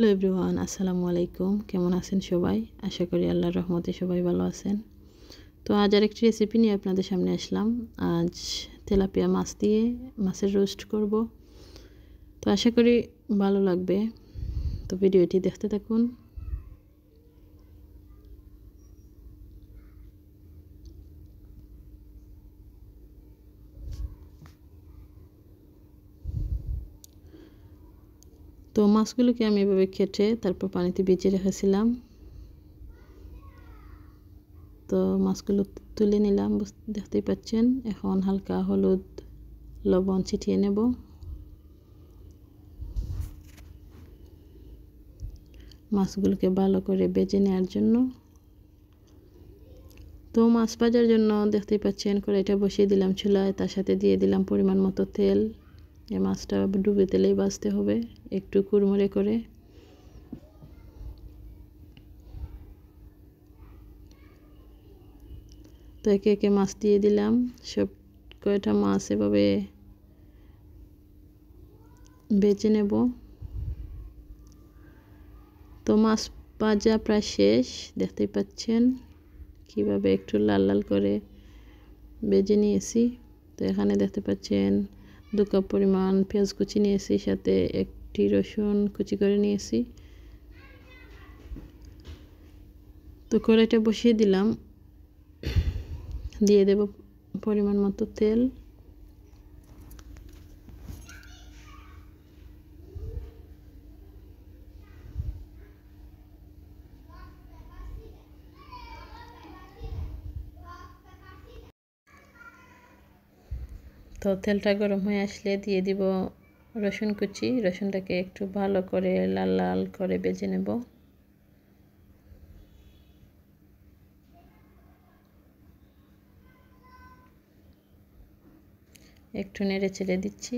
Hello everyone, আসসালামু আলাইকুম। কেমন আছেন সবাই? আশা করি আল্লাহর রহমতে সবাই ভালো আছেন। তো আজ আরেকটি রেসিপি নিয়ে আপনাদের সামনে আসলাম। আজ তেলাপিয়া মাছ দিয়ে মাছের রোস্ট করব। তো আশা করি ভালো লাগবে। তো ভিডিওটি দেখতে থাকুন। তো মাছগুলোকে আমি এভাবে কেটে তারপর পানিতে ভিজিয়ে রেখেছিলাম। তো মাছগুলো তুলে নিলাম, দেখতেই পাচ্ছেন। এখন হালকা হলুদ লবণ ছিটিয়ে নেব। মাছগুলোকে ভালো করে ভেজে নেওয়ার জন্য। তো মাছ ভাজার জন্য দেখতেই পাচ্ছেন কড়াইটা বসিয়ে দিলাম চুলায়। তার সাথে দিয়ে দিলাম পরিমাণ মতো তেল। এই মাছটা ডুবে তেলেই ভাজতে হবে, একটু কুড়মুড়ে করে। তো একে একে মাছ দিয়ে দিলাম। সব কয়টা মাছ এভাবে বেছে নেব। তো মাছ ভাজা প্রায় শেষ, দেখতেই পাচ্ছেন কিভাবে একটু লাল লাল করে ভেজে নিয়েছি। তো এখানে দেখতে পাচ্ছেন 2 কাপ পরিমাণ পেঁয়াজ কুচি নিয়েছি, সাথে একটি রসুন কুচি করে নিয়েছি। তো কড়াইটা বসিয়ে দিলাম, দিয়ে দেব পরিমাণ মতো তেল। তো তেলটা গরম হয়ে আসলে দিয়ে দিব রসুন কুচি। রসুনটাকে একটু ভালো করে লাল লাল করে ভেজে নেব। একটু নেড়ে চেড়ে দিচ্ছি।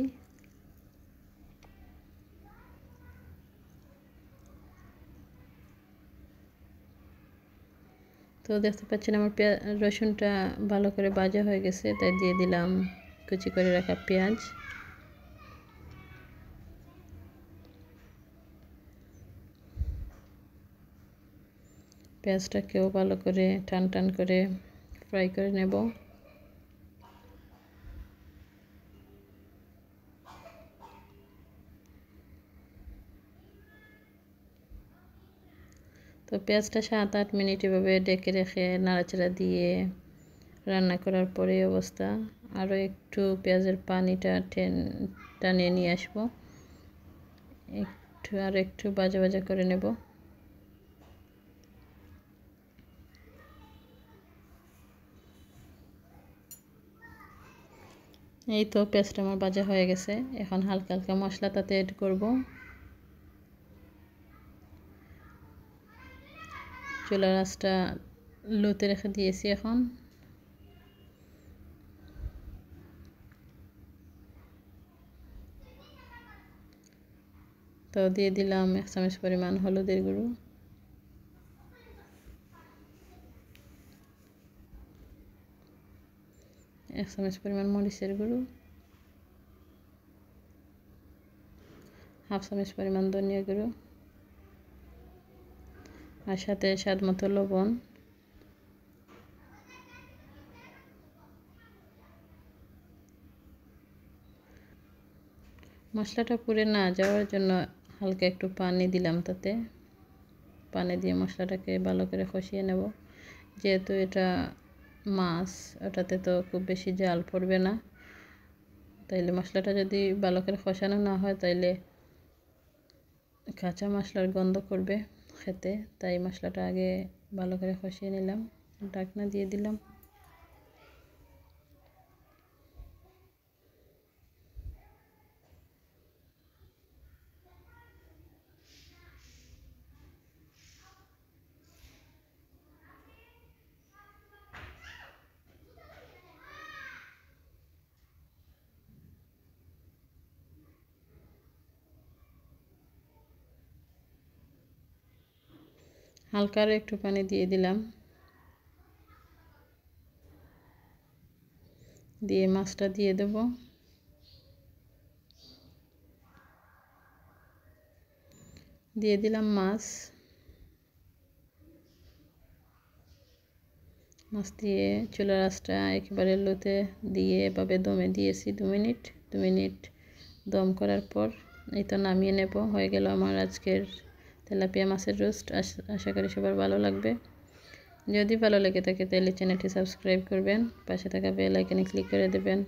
তো দেখতে পাচ্ছেন আমার রসুনটা ভালো করে ভাজা হয়ে গেছে, তাই দিয়ে দিলাম কুচি করে রাখা পেঁয়াজ। পেঁয়াজটাকেও ভালো করে টান টান করে ফ্রাই করে নেব। তো পেঁয়াজটা 7-8 মিনিট এভাবে ডেকে রেখে নাড়াচাড়া দিয়ে রান্না করার পরে অবস্থা। আরও একটু পেঁয়াজের পানিটা টানিয়ে নিয়ে আসবো। একটু ভাজা ভাজা করে নেব। এই তো পেঁয়াজটা আমার ভাজা হয়ে গেছে। এখন হালকা হালকা মশলা তাতে অ্যাড করব। চুলার আঁচটা লোতে রেখে দিয়েছি এখন। তো দিয়ে দিলাম 1 চামচ পরিমাণ হলুদের গুঁড়ো, 1 চামচ পরিমাণ মরিচের গুঁড়ো, 1/2 চামচ পরিমাণ ধনিয়া গুঁড়ো, আর সাথে স্বাদ মতো লবণ। মশলাটা পুড়ে না যাওয়ার জন্য হালকা একটু পানি দিলাম তাতে। পানি দিয়ে মশলাটাকে ভালো করে কষিয়ে নেব। যেহেতু এটা মাছ, ওটাতে তো খুব বেশি জাল পড়বে না। তাইলে মশলাটা যদি ভালো করে কষানো না হয় তাইলে কাঁচা মশলার গন্ধ করবে খেতে। তাই মশলাটা আগে ভালো করে কষিয়ে নিলাম, ঢাকনা দিয়ে দিলাম। হালকা আরও একটু পানি দিয়ে দিলাম, দিয়ে মাছটা দিয়ে দেব। দিয়ে দিলাম মাছ দিয়ে চুলার আঁচটা একেবারে লোতে দিয়ে এভাবে দমে দিয়েছি 2 মিনিট দম করার পর এই তো নামিয়ে নেব। হয়ে গেল আমার আজকের তেলাপিয়া মাছের রোস্ট। আশা করি সবার ভালো লাগবে। যদি ভালো লেগে থাকে তাহলে চ্যানেলটি সাবস্ক্রাইব করবেন, পাশে থাকা বেল আইকনে ক্লিক করে দেবেন